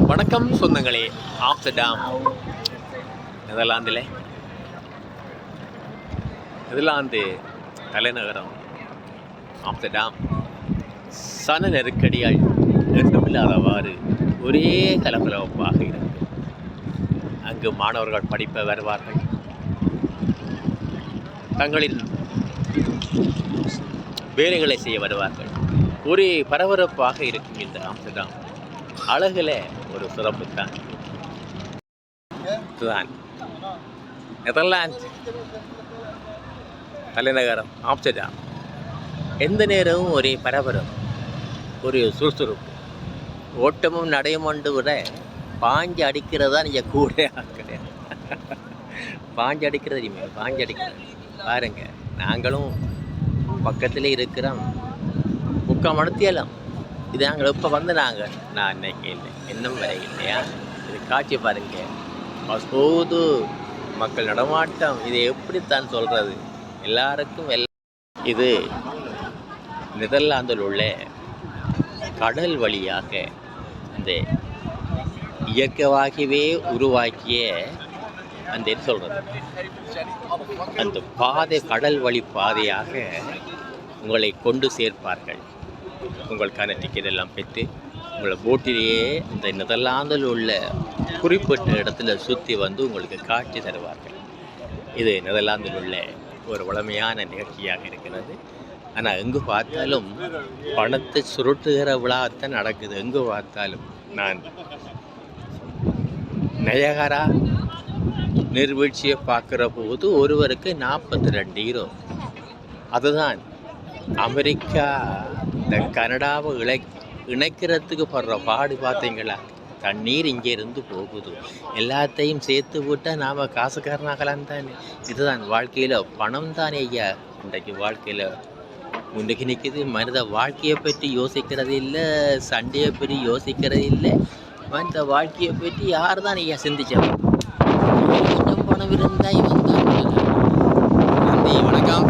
வணக்கம் சொந்தங்களே. Amsterdam Netherlands தலைநகரம் ஆம்ஸ்டர்டாம் சன நெருக்கடியால் என்றுமில்லாதவாறு ஒரே கலகலப்பாக இருக்கும். அங்கு மாணவர்கள் படிப்ப வருவார்கள், தங்களின் வேலைகளை செய்ய வருவார்கள். ஒரே பரபரப்பாக இருக்கும் இந்த ஆம்ஸ்டர்டாம். அழகில் ஒரு சிறப்பு தான். இதுதான் நெதர்லாந்து தலைநகரம் ஆம்ஸ்டர்டாம். எந்த நேரமும் ஒரே பரபரப்பு, ஒரு சுறுசுறுப்பு, ஓட்டமும் நடையும் கொண்டு விட பாஞ்சு அடிக்கிறதா நீங்கள் கூட கிடையாது. பாஞ்சு அடிக்கிறது இனிமேல் பாஞ்சு அடிக்கிறது பாருங்க. நாங்களும் பக்கத்தில் இருக்கிறோம். முக்கால் மணத்தியெல்லாம் இது நாங்கள் இப்போ வந்து நான் இன்னைக்கு இல்லை, இன்னும் வரை இல்லையா. இது காட்சி பாருங்க, போது மக்கள் நடமாட்டம். இதை எப்படித்தான் சொல்கிறது எல்லாருக்கும் இது நெதர்லாந்தில் உள்ள கடல் வழியாக இந்த இயற்கையாகவே உருவாக்கிய அந்த என்ன சொல்கிறது அந்த பாதை, கடல் வழி பாதையாக உங்களை கொண்டு சேர்ப்பார்கள். உங்களுக்கான டிக்கெட் எல்லாம் பெற்று உங்களை போட்டிலேயே இந்த நெதர்லாந்தில் உள்ள குறிப்பிட்ட இடத்துல சுற்றி வந்து உங்களுக்கு காட்சி தருவார்கள். இது நெதர்லாந்தில் உள்ள ஒரு வளமையான நிகழ்ச்சியாக இருக்கிறது. ஆனால் எங்கு பார்த்தாலும் பணத்தை சுருட்டுகிற விழாத்தான் நடக்குது. எங்கு பார்த்தாலும் நான் நயகரா நீர்வீழ்ச்சியை பார்க்குற போது ஒருவருக்கு 42 யூரோ. அதுதான் அமெரிக்கா இந்த கனடாவை இணைக்கிறதுக்கு படுற பாடு பார்த்தீங்களா. தண்ணீர் இங்கே இருந்து போகுது, எல்லாத்தையும் சேர்த்து விட்டால் நாம் காசுக்காரனாகலாம் தானே. இதுதான் வாழ்க்கையில் பணம் தானே ஐயா இன்றைக்கு வாழ்க்கையில் முன்னுக்கு நிற்கிது. மனித வாழ்க்கையை பற்றி யோசிக்கிறது இல்லை, சண்டையை பற்றி யோசிக்கிறது இல்லை. மனித வாழ்க்கையை பற்றி யார் தான் ஐயா சிந்திச்சா? பணம் இருந்தால் இவன் தான். நன்றி, வணக்கம்.